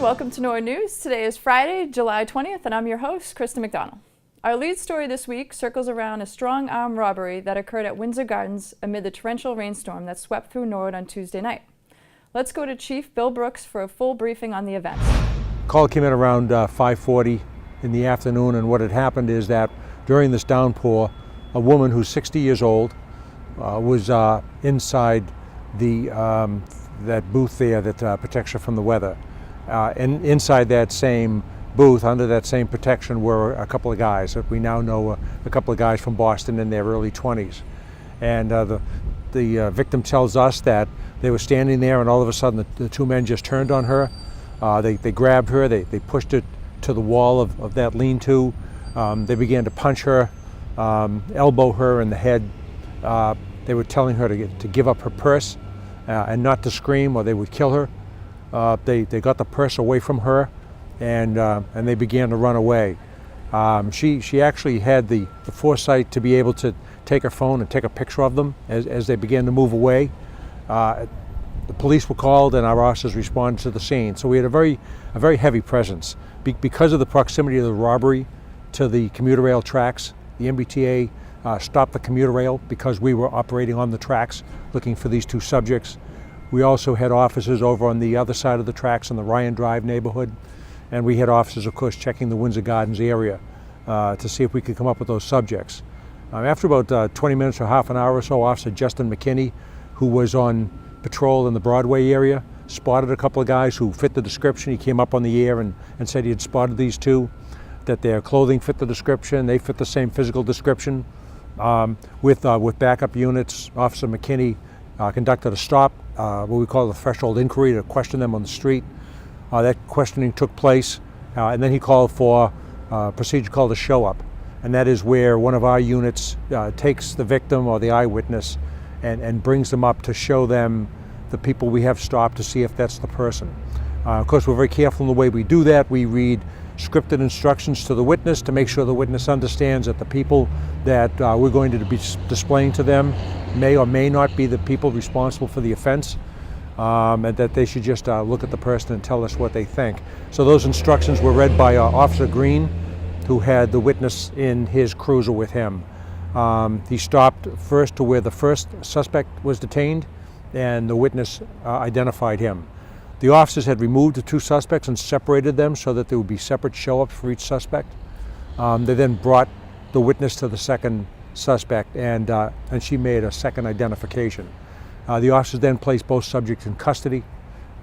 welcome to Norwood News. Today is Friday, July 20th, and I'm your host, Krista McDonald. Our lead story this week circles around a strong-arm robbery that occurred at Windsor Gardens amid the torrential rainstorm that swept through Norwood on Tuesday night. Let's go to Chief Bill Brooks for a full briefing on the events. Call came in around 5:40 in the afternoon, and what had happened is that during this downpour, a woman who's 60 years old was inside the that booth there that protects her from the weather. And inside that same booth, under that same protection, were a couple of guys that we now know a couple of guys from Boston in their early 20s. And the victim tells us that they were standing there, and all of a sudden the two men just turned on her. They grabbed her, they pushed her to the wall of that lean-to. They began to punch her, elbow her in the head. They were telling her to give up her purse and not to scream, or they would kill her. They got the purse away from her, and they began to run away. She actually had the foresight to be able to take her phone and take a picture of them as they began to move away. The police were called, and our officers responded to the scene. So we had a very heavy presence. Because of the proximity of the robbery to the commuter rail tracks, the MBTA stopped the commuter rail because we were operating on the tracks looking for these two subjects. We also had officers over on the other side of the tracks in the Ryan Drive neighborhood, and we had officers, of course, checking the Windsor Gardens area to see if we could come up with those subjects. After about 20 minutes or half an hour or so, Officer Justin McKinney, who was on patrol in the Broadway area, spotted a couple of guys who fit the description. He came up on the air and said he had spotted these two, that their clothing fit the description, they fit the same physical description. With backup units, Officer McKinney conducted a stop, what we call the threshold inquiry, to question them on the street. That questioning took place, and then he called for a procedure called a show-up, and that is where one of our units takes the victim or the eyewitness and brings them up to show them the people we have stopped to see if that's the person. Of course, we're very careful in the way we do that. We read scripted instructions to the witness to make sure the witness understands that the people that we're going to be displaying to them may or may not be the people responsible for the offense, and that they should just look at the person and tell us what they think. So those instructions were read by Officer Green, who had the witness in his cruiser with him. He stopped first to where the first suspect was detained, and the witness identified him. The officers had removed the two suspects and separated them so that there would be separate show-ups for each suspect. They then brought the witness to the second suspect, and she made a second identification. The officers then placed both subjects in custody,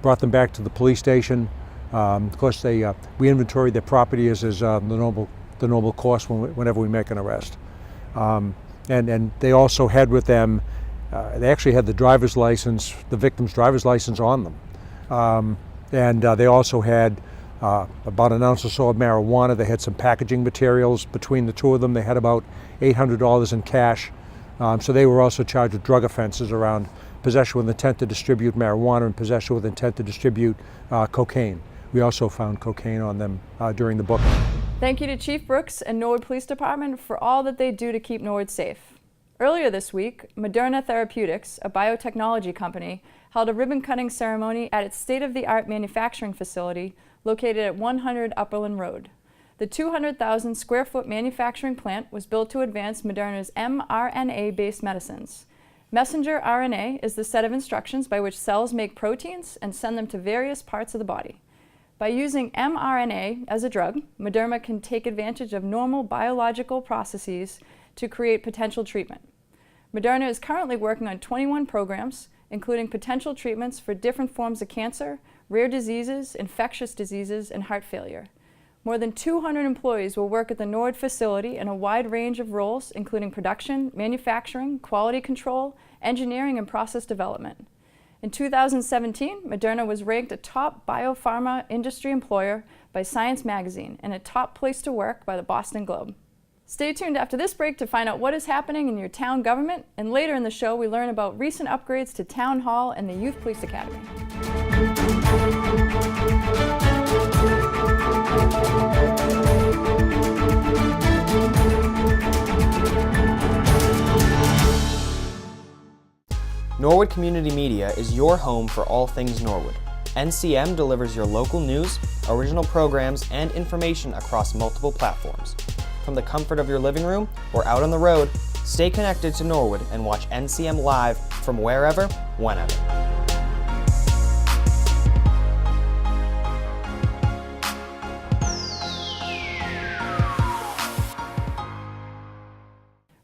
brought them back to the police station. Of course, we inventoried their property as is the normal course whenever we make an arrest. And they also had with them, they actually had the driver's license, the victim's driver's license on them. And they also had about an ounce or so of marijuana. They had some packaging materials between the two of them. They had about $800 in cash. So they were also charged with drug offenses around possession with intent to distribute marijuana and possession with intent to distribute cocaine. We also found cocaine on them during the booking. Thank you to Chief Brooks and Norwood Police Department for all that they do to keep Norwood safe. Earlier this week, Moderna Therapeutics, a biotechnology company, held a ribbon-cutting ceremony at its state-of-the-art manufacturing facility located at 100 Upperland Road. The 200,000 square foot manufacturing plant was built to advance Moderna's mRNA-based medicines. Messenger RNA is the set of instructions by which cells make proteins and send them to various parts of the body. By using mRNA as a drug, Moderna can take advantage of normal biological processes to create potential treatment. Moderna is currently working on 21 programs, including potential treatments for different forms of cancer, rare diseases, infectious diseases, and heart failure. More than 200 employees will work at the Norwood facility in a wide range of roles, including production, manufacturing, quality control, engineering, and process development. In 2017, Moderna was ranked a top biopharma industry employer by Science Magazine and a top place to work by the Boston Globe. Stay tuned after this break to find out what is happening in your town government, and later in the show we learn about recent upgrades to Town Hall and the Youth Police Academy. Norwood Community Media is your home for all things Norwood. NCM delivers your local news, original programs, and information across multiple platforms. From the comfort of your living room or out on the road, stay connected to Norwood and watch NCM live from wherever, whenever.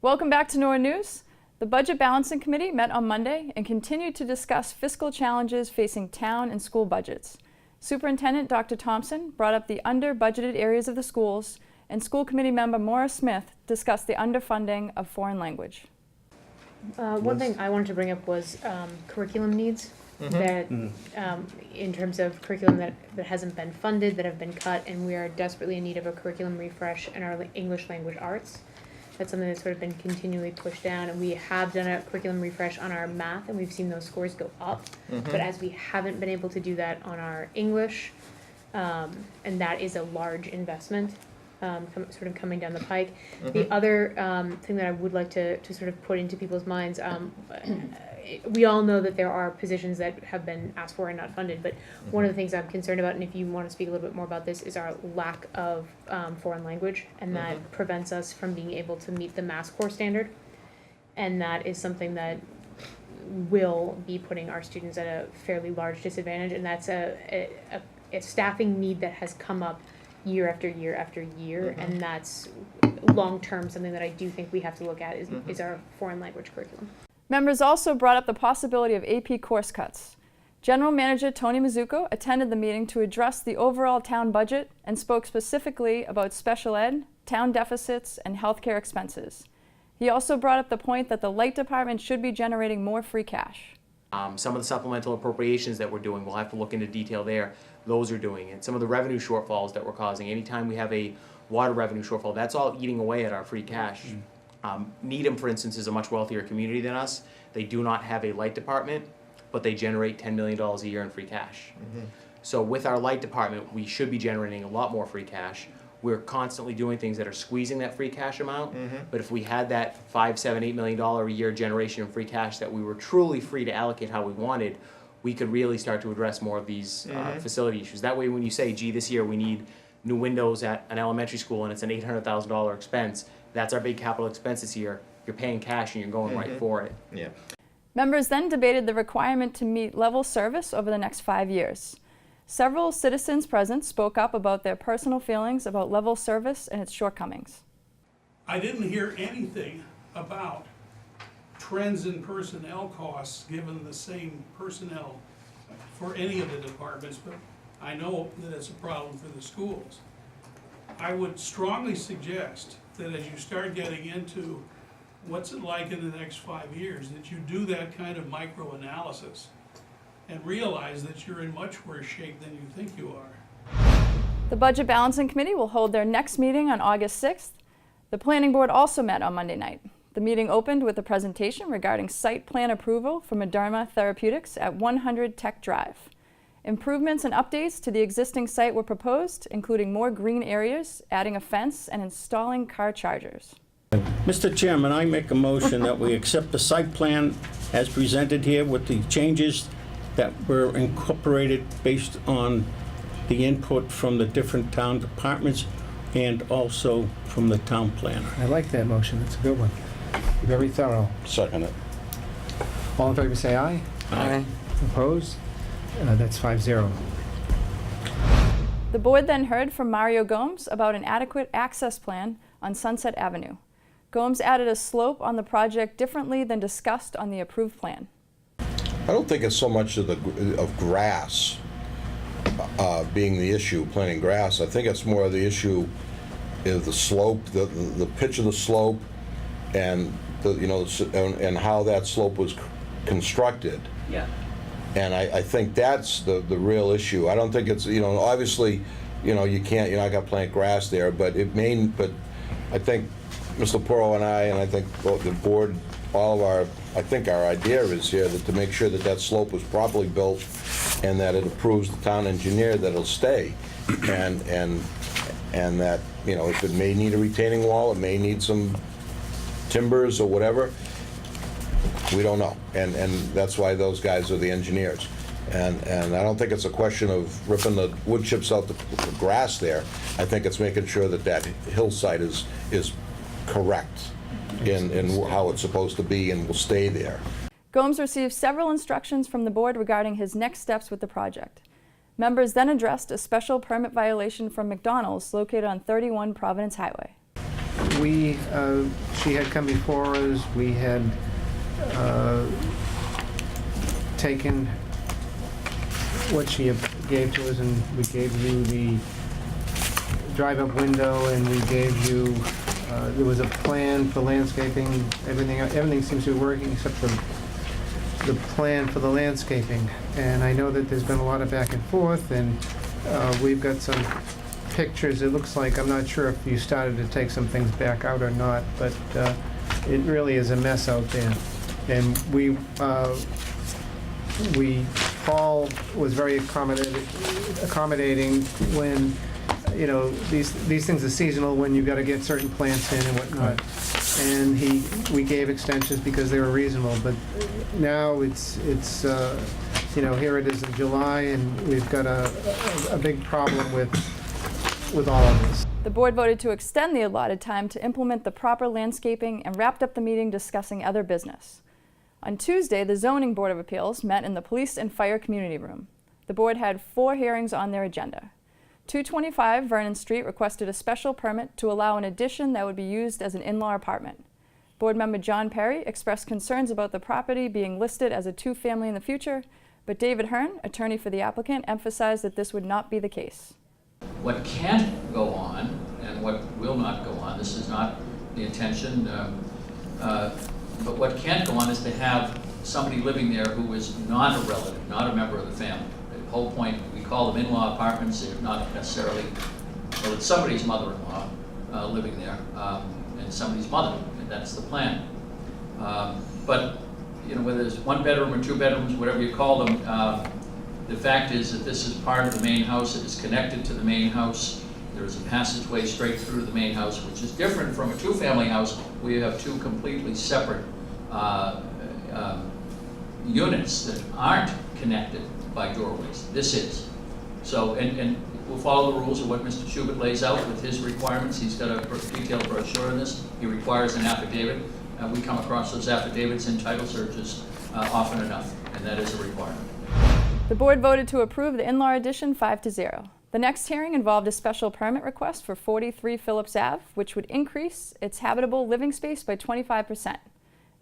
Welcome back to Norwood News. The Budget Balancing Committee met on Monday and continued to discuss fiscal challenges facing town and school budgets. Superintendent Dr. Thompson brought up the under-budgeted areas of the schools, and school committee member Maura Smith discussed the underfunding of foreign language. One thing I wanted to bring up was curriculum needs. That in terms of curriculum that hasn't been funded, that have been cut, and we are desperately in need of a curriculum refresh in our English language arts. That's something that's sort of been continually pushed down, and we have done a curriculum refresh on our math, and we've seen those scores go up. But as we haven't been able to do that on our English, and that is a large investment, sort of coming down the pike. The other thing that I would like to sort of put into people's minds, we all know that there are positions that have been asked for and not funded, but one of the things I'm concerned about, and if you want to speak a little bit more about this, is our lack of foreign language, and that prevents us from being able to meet the Mass Core standard, and that is something that will be putting our students at a fairly large disadvantage, and that's a staffing need that has come up year after year after year, and that's long-term something that I do think we have to look at is our foreign language curriculum. Members also brought up the possibility of AP course cuts. General Manager Tony Mizuko attended the meeting to address the overall town budget and spoke specifically about special ed, town deficits, and healthcare expenses. He also brought up the point that the light department should be generating more free cash. Some of the supplemental appropriations that we're doing, we'll have to look into detail there. Those are doing it. Some of the revenue shortfalls that we're causing, anytime we have a water revenue shortfall, that's all eating away at our free cash. Needham, for instance, is a much wealthier community than us. They do not have a light department, but they generate $10 million a year in free cash. So with our light department, we should be generating a lot more free cash. We're constantly doing things that are squeezing that free cash amount, but if we had that $5, $7, $8 million a year generation of free cash that we were truly free to allocate how we wanted, we could really start to address more of these facility issues. That way when you say, gee, this year we need new windows at an elementary school and it's an $800,000 expense, that's our big capital expense this year, you're paying cash and you're going right for it. Yeah. Members then debated the requirement to meet level service over the next 5 years. Several citizens present spoke up about their personal feelings about level service and its shortcomings. I didn't hear anything about trends in personnel costs given the same personnel for any of the departments, but I know that it's a problem for the schools. I would strongly suggest that as you start getting into what's it like in the next 5 years, that you do that kind of micro-analysis and realize that you're in much worse shape than you think you are. The Budget Balancing Committee will hold their next meeting on August 6th. The Planning Board also met on Monday night. The meeting opened with a presentation regarding site plan approval for Moderna Therapeutics at 100 Tech Drive. Improvements and updates to the existing site were proposed, including more green areas, adding a fence, and installing car chargers. Mr. Chairman, I make a motion that we accept the site plan as presented here with the changes that were incorporated based on the input from the different town departments and also from the town planner. I like that motion. It's a good one. Very thorough. Second it. All in favor say aye. Aye. Opposed? That's 5-0. The board then heard from Mario Gomes about an adequate access plan on Sunset Avenue. Gomes added a slope on the project differently than discussed on the approved plan. I don't think it's so much of grass being the issue, planting grass. I think it's more of the issue is the slope, the pitch of the slope, and and how that slope was constructed. Yeah. And I think that's the real issue. I don't think it's, obviously, you're not gonna plant grass there, but I think Mr. Poro and I think both the board, I think our idea is here that to make sure that slope was properly built and that it approves the town engineer that it'll stay. And that, if it may need a retaining wall, it may need some timbers or whatever, we don't know. And that's why those guys are the engineers. And I don't think it's a question of ripping the wood chips out the grass there. I think it's making sure that that hillside is correct in how it's supposed to be and will stay there. Gomes received several instructions from the board regarding his next steps with the project. Members then addressed a special permit violation from McDonald's located on 31 Providence Highway. She had come before us. We had taken what she gave to us, and we gave you the drive-up window, and we gave you, there was a plan for landscaping. Everything seems to be working except for the plan for the landscaping. And I know that there's been a lot of back and forth, and we've got some pictures. It looks like, I'm not sure if you started to take some things back out or not, but it really is a mess out there. And Paul was very accommodating when, you know, these things are seasonal, when you've got to get certain plants in and whatnot. And we gave extensions because they were reasonable, but now it's you know, here it is in July, and we've got a big problem with all of this. The board voted to extend the allotted time to implement the proper landscaping and wrapped up the meeting discussing other business. On Tuesday, the Zoning Board of Appeals met in the Police and Fire Community Room. The board had 4 hearings on their agenda. 225 Vernon Street requested a special permit to allow an addition that would be used as an in-law apartment. Board member John Perry expressed concerns about the property being listed as a 2-family in the future, but David Hearn, attorney for the applicant, emphasized that this would not be the case. What can't go on and what will not go on, this is not the intention, but what can't go on is to have somebody living there who is not a relative, not a member of the family. The whole point, we call them in-law apartments, they're not necessarily, well, it's somebody's mother-in-law living there, and somebody's mother, and that's the plan. But, you know, whether it's 1 bedroom or 2 bedrooms, whatever you call them, the fact is that this is part of the main house. It is connected to the main house. There is a passageway straight through the main house, which is different from a 2-family house where you have 2 completely separate units that aren't connected by doorways. This is. So, and we'll follow the rules of what Mr. Schubert lays out with his requirements. He's got a detailed brochure on this. He requires an affidavit. We come across those affidavits in title searches often enough, and that is a requirement. The board voted to approve the in-law addition 5-0. The next hearing involved a special permit request for 43 Phillips Ave, which would increase its habitable living space by 25%.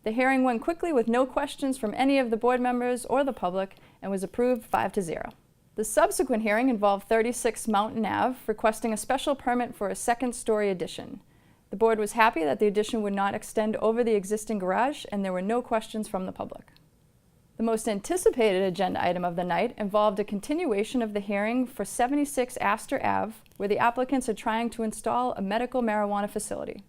The hearing went quickly with no questions from any of the board members or the public and was approved 5-0. The subsequent hearing involved 36 Mountain Ave, requesting a special permit for a 2nd-story addition. The board was happy that the addition would not extend over the existing garage, and there were no questions from the public. The most anticipated agenda item of the night involved a continuation of the hearing for 76 Astor Ave, where the applicants are trying to install a medical marijuana facility.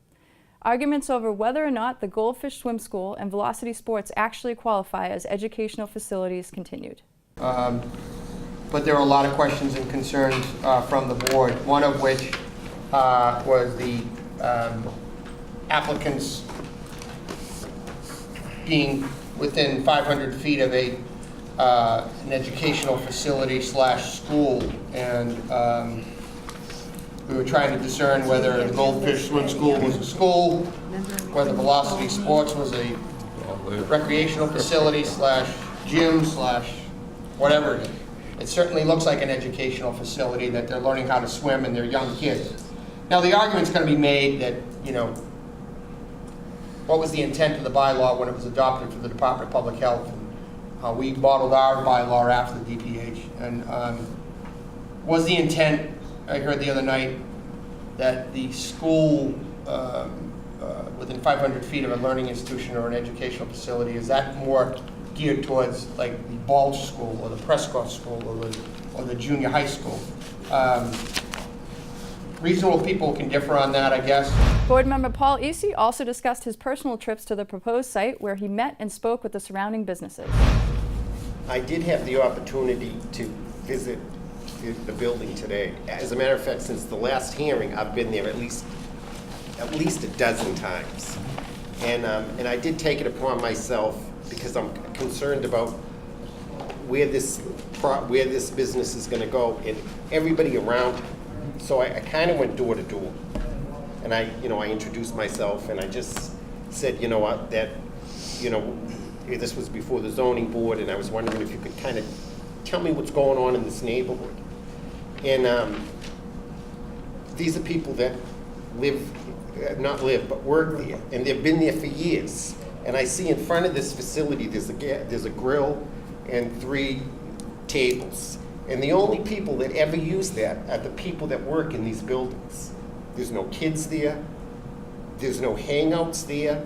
Arguments over whether or not the Goldfish Swim School and Velocity Sports actually qualify as educational facilities continued. But there were a lot of questions and concerns from the board, one of which was the applicants being within 500 feet of an educational facility / school, and we were trying to discern whether the Goldfish Swim School was a school, whether Velocity Sports was a recreational facility / gym / whatever it is. It certainly looks like an educational facility that they're learning how to swim and they're young kids. Now the argument's going to be made that, you know, what was the intent of the bylaw when it was adopted for the Department of Public Health? And we modeled our bylaw after the DPH. And was the intent, I heard the other night, that the school within 500 feet of a learning institution or an educational facility, is that more geared towards like the Balch School or the Prescott School or the junior high school? Reasonable people can differ on that, I guess. Board member Paul Easy also discussed his personal trips to the proposed site, where he met and spoke with the surrounding businesses. I did have the opportunity to visit the building today. As a matter of fact, since the last hearing, I've been there at least a dozen times. And I did take it upon myself, because I'm concerned about where this business is gonna go, and everybody around. So I kind of went door to door, and I introduced myself, and I just said, you know what, that, this was before the zoning board, and I was wondering if you could kind of tell me what's going on in this neighborhood. And these are people that but work there, and they've been there for years. And I see in front of this facility, there's a grill and 3 tables. And the only people that ever use that are the people that work in these buildings. There's no kids there. There's no hangouts there.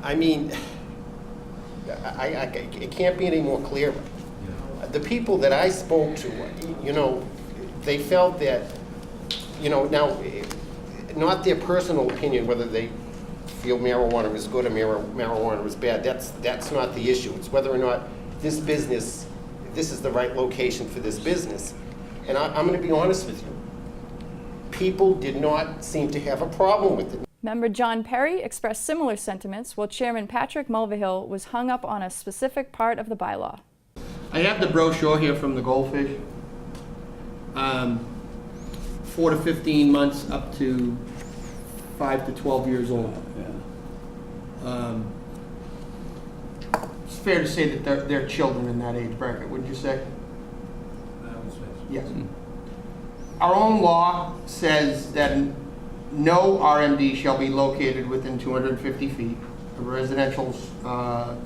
I mean, it can't be any more clear. The people that I spoke to, they felt that, now, not their personal opinion, whether they feel marijuana is good or marijuana is bad. That's not the issue. It's whether or not this is the right location for this business. And I'm going to be honest with you. People did not seem to have a problem with it. Member John Perry expressed similar sentiments, while Chairman Patrick Mulvihill was hung up on a specific part of the bylaw. I have the brochure here from the Goldfish. 4 to 15 months up to 5 to 12 years old. It's fair to say that they're children in that age bracket, wouldn't you say? Yes. Our own law says that no RMD shall be located within 250 feet of a residential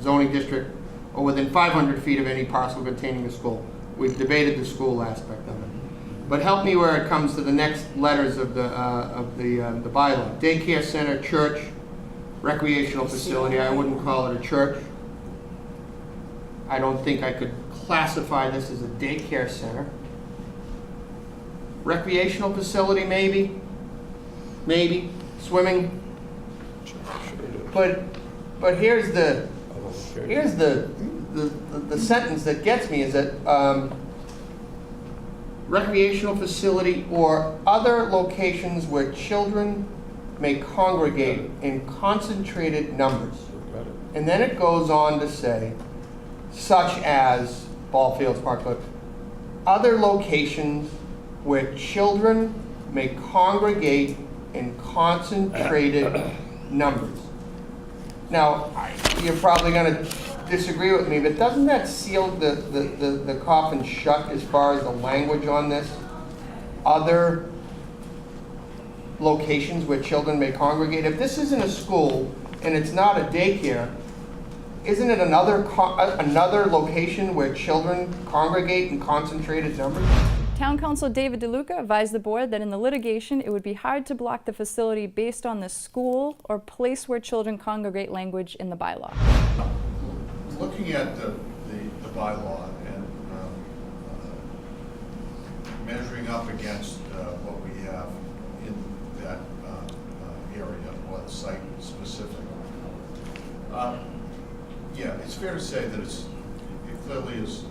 zoning district or within 500 feet of any parcel containing a school. We've debated the school aspect of it. But help me where it comes to the next letters of the bylaw. Daycare center, church, recreational facility. I wouldn't call it a church. I don't think I could classify this as a daycare center. Recreational facility, maybe. Swimming. But here's the sentence that gets me is that recreational facility or other locations where children may congregate in concentrated numbers. And then it goes on to say, such as ball fields, park, other locations where children may congregate in concentrated numbers. Now, you're probably going to disagree with me, but doesn't that seal the coffin shut as far as the language on this? Other locations where children may congregate. If this isn't a school and it's not a daycare, isn't it another location where children congregate in concentrated numbers? Town Council David DeLuca advised the board that in the litigation it would be hard to block the facility based on the school or place where children congregate language in the bylaw. Looking at the bylaw and measuring up against what we have in that area, or the site specific, yeah, it's fair to say that it clearly is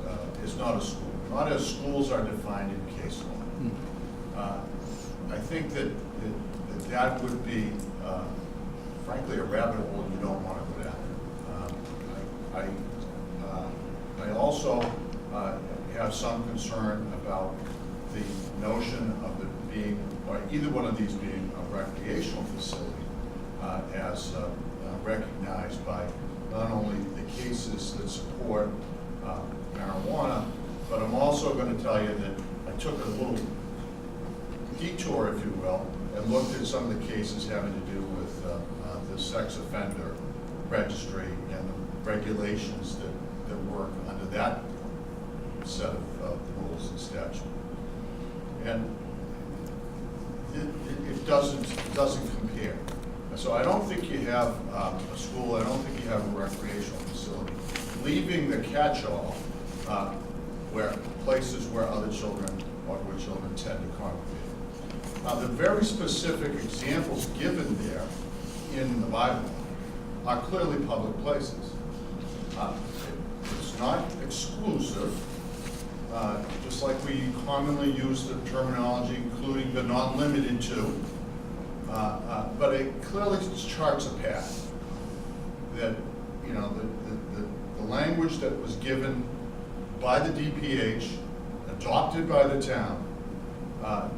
not a school. Not as schools are defined in case law. I think that would be, frankly, a rabbit hole you don't want to go down. I also have some concern about the notion of it being, or either one of these being a recreational facility, as recognized by not only the cases that support marijuana, but I'm also going to tell you that I took a little detour, if you will, and looked at some of the cases having to do with the sex offender registry and the regulations that work under that set of rules and statute. And it doesn't compare. So I don't think you have a school, I don't think you have a recreational facility. Leaving the catch-all where places where other children or where children tend to congregate. The very specific examples given there in the Bible are clearly public places. It's not exclusive, just like we commonly use the terminology including but not limited to, but it clearly charts a path that, the language that was given by the DPH, adopted by the town,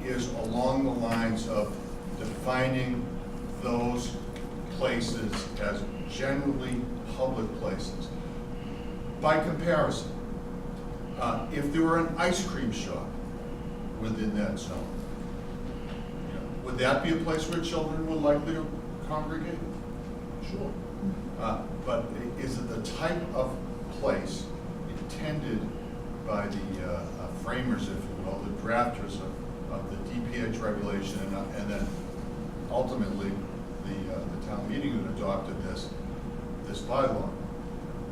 is along the lines of defining those places as generally public places. By comparison, if there were an ice cream shop within that zone, would that be a place where children would likely to congregate? Sure. But is it the type of place intended by the framers, if you will, the drafters of the DPH regulation, and then ultimately the town meeting that adopted this bylaw?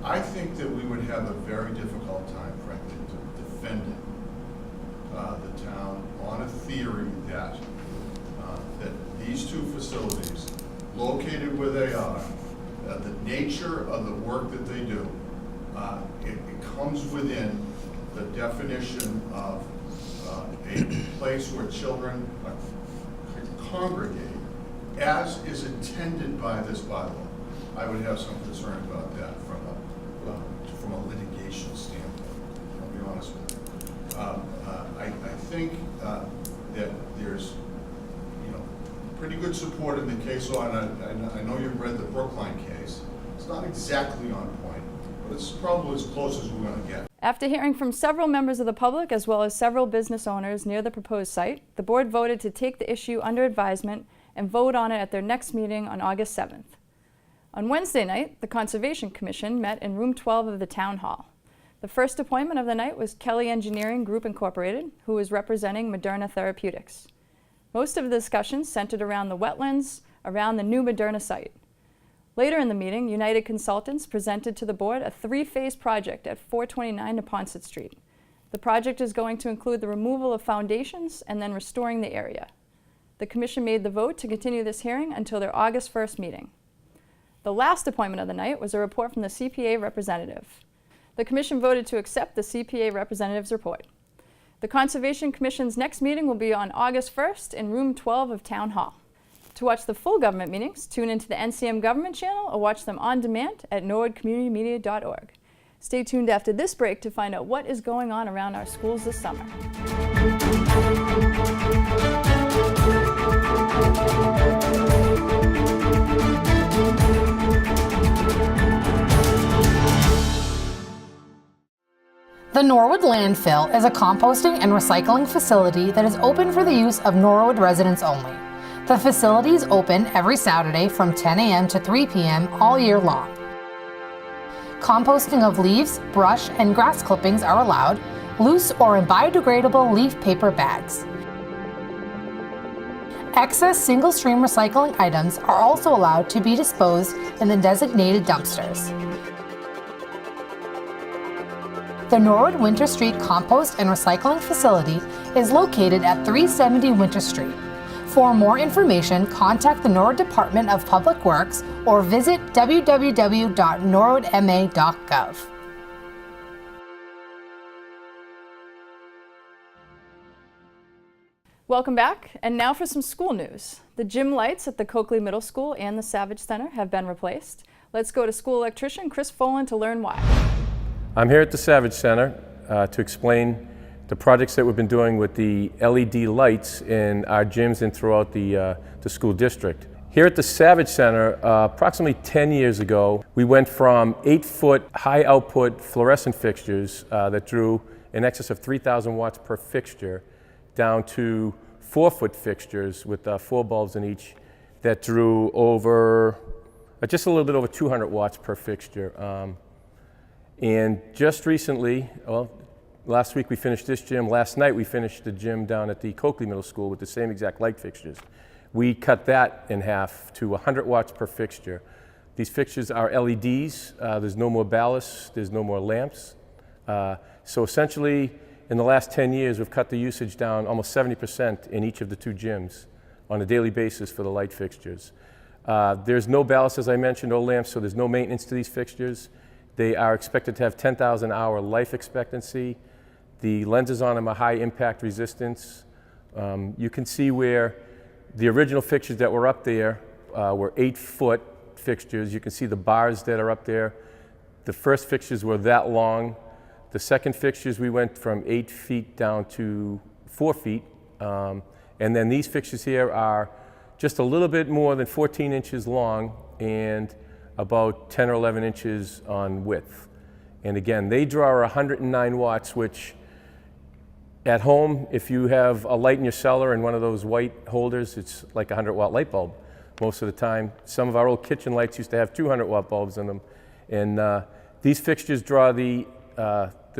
I think that we would have a very difficult time, frankly, defending the town on a theory that these two facilities, located where they are, the nature of the work that they do, it comes within the definition of a place where children congregate, as is intended by this bylaw. I would have some concern about that from a litigation standpoint, I'll be honest with you. I think that there's pretty good support in the case law, and I know you've read the Brookline case. It's not exactly on point, but it's probably as close as we're going to get. After hearing from several members of the public as well as several business owners near the proposed site, the board voted to take the issue under advisement and vote on it at their next meeting on August 7th. On Wednesday night, the Conservation Commission met in room 12 of the Town Hall. The first appointment of the night was Kelly Engineering Group Incorporated, who was representing Moderna Therapeutics. Most of the discussions centered around the wetlands around the new Moderna site. Later in the meeting, United Consultants presented to the board a 3-phase project at 429 Neponset Street. The project is going to include the removal of foundations and then restoring the area. The commission made the vote to continue this hearing until their August 1st meeting. The last appointment of the night was a report from the CPA representative. The commission voted to accept the CPA representative's report. The Conservation Commission's next meeting will be on August 1st in room 12 of Town Hall. To watch the full government meetings, tune into the NCM Government channel or watch them on demand at norwoodcommunitymedia.org. Stay tuned after this break to find out what is going on around our schools this summer. The Norwood Landfill is a composting and recycling facility that is open for the use of Norwood residents only. The facility is open every Saturday from 10 a.m. to 3 p.m. all year long. Composting of leaves, brush, and grass clippings are allowed, loose or in biodegradable leaf paper bags. Excess single-stream recycling items are also allowed to be disposed in the designated dumpsters. The Norwood Winter Street Compost and Recycling Facility is located at 370 Winter Street. For more information, contact the Norwood Department of Public Works or visit www.norwoodma.gov. Welcome back, and now for some school news. The gym lights at the Coakley Middle School and the Savage Center have been replaced. Let's go to school electrician Chris Folan to learn why. I'm here at the Savage Center to explain the projects that we've been doing with the LED lights in our gyms and throughout the school district. Here at the Savage Center, approximately 10 years ago, we went from 8-foot high output fluorescent fixtures that drew in excess of 3,000 watts per fixture down to 4-foot fixtures with 4 bulbs in each that drew over, just a little bit over 200 watts per fixture. And just recently, well, last week we finished this gym. Last night we finished the gym down at the Coakley Middle School with the same exact light fixtures. We cut that in half to 100 watts per fixture. These fixtures are LEDs. There's no more ballast. There's no more lamps. So essentially, in the last 10 years, we've cut the usage down almost 70% in each of the 2 gyms on a daily basis for the light fixtures. There's no ballast, as I mentioned, no lamps, so there's no maintenance to these fixtures. They are expected to have 10,000 hour life expectancy. The lenses on them are high impact resistance. You can see where the original fixtures that were up there were 8-foot fixtures. You can see the bars that are up there. The first fixtures were that long. The second fixtures, we went from 8 feet down to 4 feet. And then these fixtures here are just a little bit more than 14 inches long and about 10 or 11 inches on width. And again, they draw 109 watts, which at home, if you have a light in your cellar and one of those white holders, it's like a 100-watt light bulb most of the time. Some of our old kitchen lights used to have 200-watt bulbs in them. And these fixtures draw the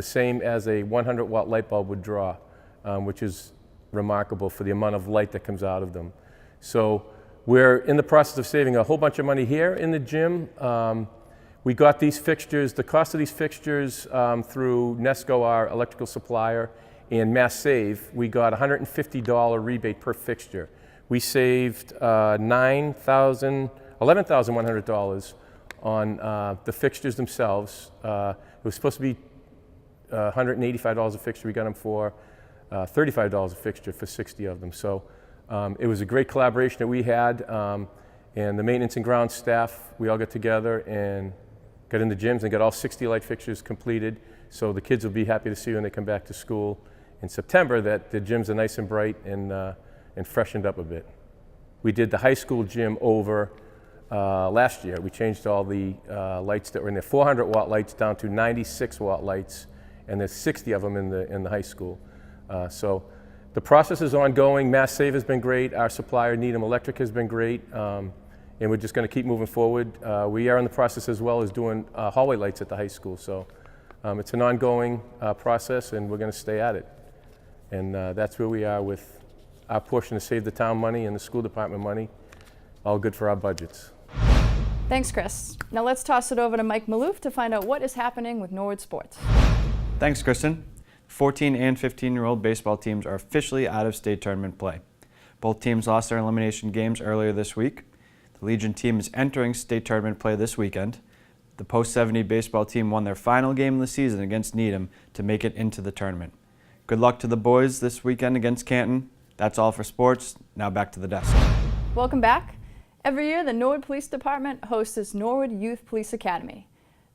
same as a 100-watt light bulb would draw, which is remarkable for the amount of light that comes out of them. So we're in the process of saving a whole bunch of money here in the gym. We got these fixtures, the cost of these fixtures through Nesco, our electrical supplier, and Mass Save. We got a $150 rebate per fixture. We saved $11,100 on the fixtures themselves. It was supposed to be $185 a fixture. We got them for $35 a fixture for 60 of them. So it was a great collaboration that we had, and the maintenance and ground staff, we all got together and got in the gyms and got all 60 light fixtures completed. So the kids will be happy to see when they come back to school in September that the gyms are nice and bright and freshened up a bit. We did the high school gym over last year. We changed all the lights that were in there, 400-watt lights down to 96-watt lights, and there's 60 of them in the high school. So the process is ongoing. Mass Save has been great. Our supplier, Needham Electric, has been great. And we're just going to keep moving forward. We are in the process as well as doing hallway lights at the high school. So it's an ongoing process, and we're going to stay at it. And that's where we are with our portion to save the town money and the school department money. All good for our budgets. Thanks, Chris. Now let's toss it over to Mike Maloof to find out what is happening with Norwood sports. Thanks, Kristen. 14 and 15-year-old baseball teams are officially out of state tournament play. Both teams lost their elimination games earlier this week. The Legion team is entering state tournament play this weekend. The post-70 baseball team won their final game of the season against Needham to make it into the tournament. Good luck to the boys this weekend against Canton. That's all for sports. Now back to the desk. Welcome back. Every year, the Norwood Police Department hosts its Norwood Youth Police Academy.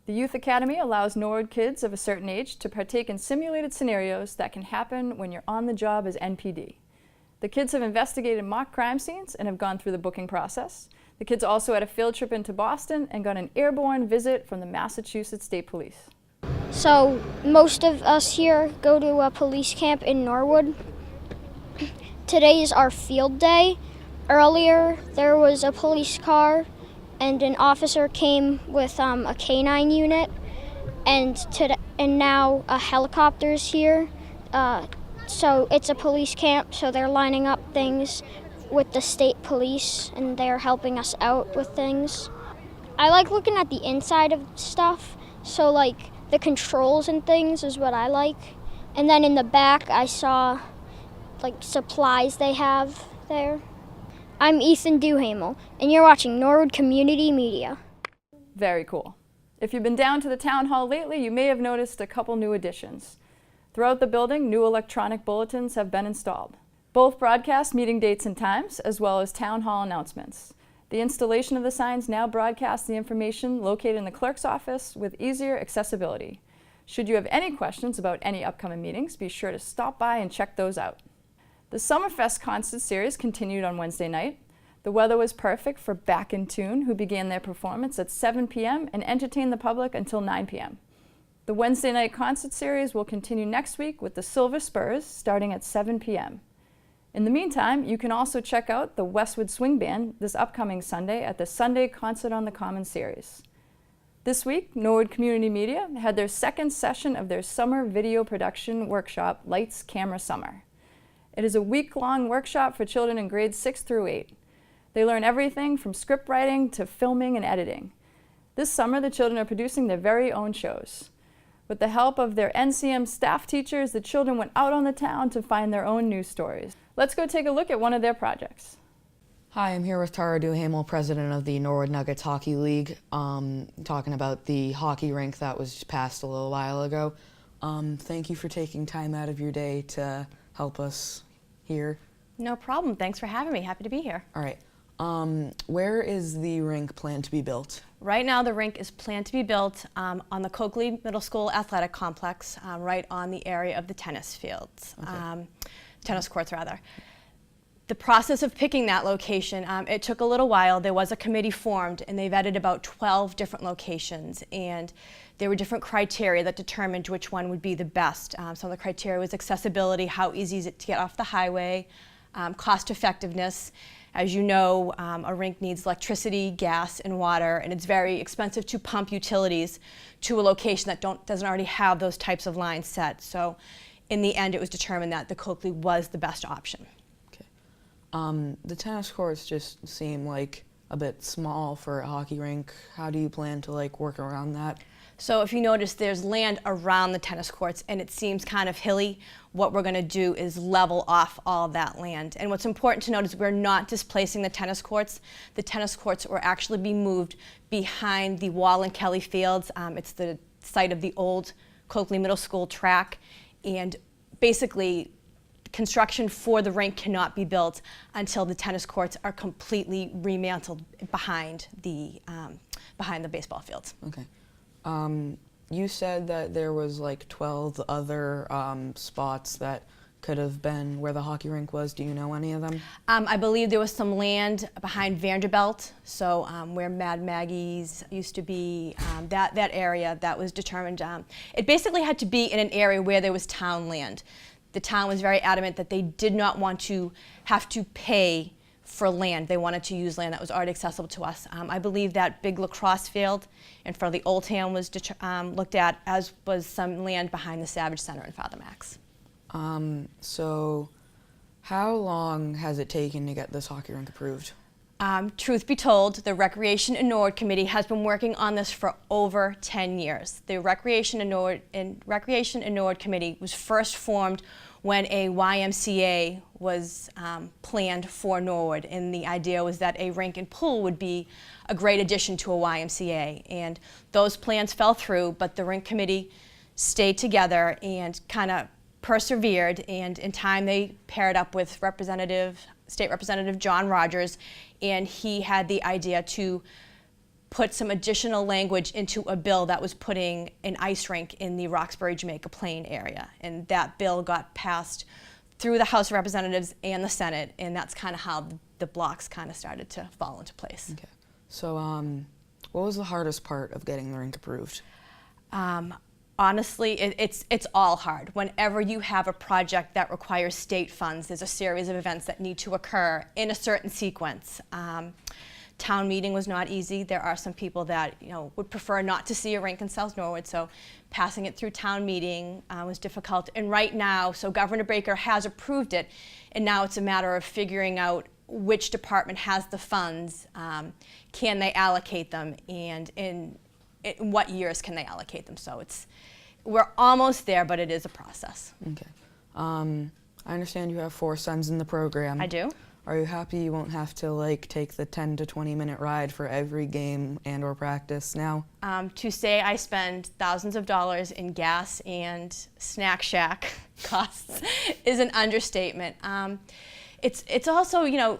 The Youth Academy allows Norwood kids of a certain age to partake in simulated scenarios that can happen when you're on the job as NPD. The kids have investigated mock crime scenes and have gone through the booking process. The kids also had a field trip into Boston and got an airborne visit from the Massachusetts State Police. So most of us here go to a police camp in Norwood. Today is our field day. Earlier there was a police car and an officer came with a canine unit, and now a helicopter's here. So it's a police camp, so they're lining up things with the state police and they're helping us out with things. I like looking at the inside of stuff, so like the controls and things is what I like. And then in the back I saw like supplies they have there. I'm Ethan Duhamel, and you're watching Norwood Community Media. Very cool. If you've been down to the town hall lately, you may have noticed a couple new additions. Throughout the building, new electronic bulletins have been installed. Both broadcast meeting dates and times, as well as town hall announcements. The installation of the signs now broadcasts the information located in the clerk's office with easier accessibility. Should you have any questions about any upcoming meetings, be sure to stop by and check those out. The Summerfest concert series continued on Wednesday night. The weather was perfect for Back in Tune, who began their performance at 7 p.m. and entertained the public until 9 p.m. The Wednesday night concert series will continue next week with the Silver Spurs starting at 7 p.m. In the meantime, you can also check out the Westwood Swing Band this upcoming Sunday at the Sunday Concert on the Common series. This week, Norwood Community Media had their second session of their summer video production workshop, Lights, Camera, Summer. It is a week-long workshop for children in grades 6 through 8. They learn everything from script writing to filming and editing. This summer, the children are producing their very own shows. With the help of their NCM staff teachers, the children went out on the town to find their own news stories. Let's go take a look at one of their projects. Hi, I'm here with Tara Duhamel, president of the Norwood Nuggets Hockey League, talking about the hockey rink that was passed a little while ago. Thank you for taking time out of your day to help us here. No problem. Thanks for having me. Happy to be here. All right. Where is the rink planned to be built? Right now, the rink is planned to be built on the Coakley Middle School Athletic Complex, right on the area of the tennis fields, tennis courts rather. The process of picking that location, it took a little while. There was a committee formed, and they vetted about 12 different locations, and there were different criteria that determined which one would be the best. Some of the criteria was accessibility, how easy is it to get off the highway, cost effectiveness. As you know, a rink needs electricity, gas, and water, and it's very expensive to pump utilities to a location that doesn't already have those types of lines set. So in the end, it was determined that the Coakley was the best option. The tennis courts just seem like a bit small for a hockey rink. How do you plan to work around that? So if you notice, there's land around the tennis courts, and it seems kind of hilly. What we're going to do is level off all of that land. And what's important to note is we're not displacing the tennis courts. The tennis courts will actually be moved behind the Wall and Kelly fields. It's the site of the old Coakley Middle School track, and basically construction for the rink cannot be built until the tennis courts are completely remantled behind the baseball fields. Okay. You said that there was 12 other spots that could have been where the hockey rink was. Do you know any of them? I believe there was some land behind Vanderbilt, so where Mad Maggie's used to be, that area that was determined. It basically had to be in an area where there was town land. The town was very adamant that they did not want to have to pay for land. They wanted to use land that was already accessible to us. I believe that big lacrosse field in front of the Old Town was looked at, as was some land behind the Savage Center in Father Max. So how long has it taken to get this hockey rink approved? Truth be told, the Recreation and Norwood Committee has been working on this for over 10 years. The Recreation and Norwood Committee was first formed when a YMCA was planned for Norwood, and the idea was that a rink and pool would be a great addition to a YMCA. And those plans fell through, but the rink committee stayed together and kind of persevered, and in time they paired up with State Representative John Rogers, and he had the idea to put some additional language into a bill that was putting an ice rink in the Roxbury Jamaica Plain area. And that bill got passed through the House of Representatives and the Senate, and that's kind of how the blocks kind of started to fall into place. Okay. So what was the hardest part of getting the rink approved? Honestly, it's all hard. Whenever you have a project that requires state funds, there's a series of events that need to occur in a certain sequence. Town meeting was not easy. There are some people that would prefer not to see a rink in South Norwood, so passing it through town meeting was difficult. And right now, so Governor Baker has approved it, and now it's a matter of figuring out which department has the funds, can they allocate them, and in what years can they allocate them. So we're almost there, but it is a process. Okay. I understand you have 4 sons in the program. I do. Are you happy you won't have to take the 10 to 20 minute ride for every game and or practice now? To say I spend thousands of dollars in gas and snack shack costs is an understatement. It's also,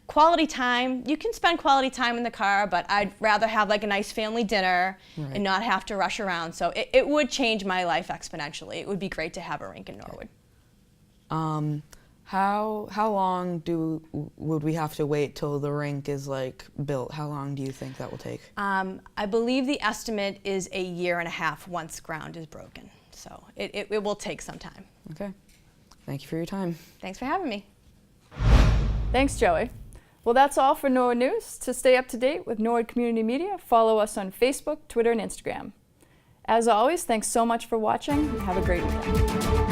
quality time. You can spend quality time in the car, but I'd rather have a nice family dinner and not have to rush around. So it would change my life exponentially. It would be great to have a rink in Norwood. How long would we have to wait till the rink is built? How long do you think that will take? I believe the estimate is a year and a half once ground is broken. So it will take some time. Okay. Thank you for your time. Thanks for having me. Thanks, Joey. Well, that's all for Norwood News. To stay up to date with Norwood Community Media, follow us on Facebook, Twitter, and Instagram. As always, thanks so much for watching, and have a great weekend.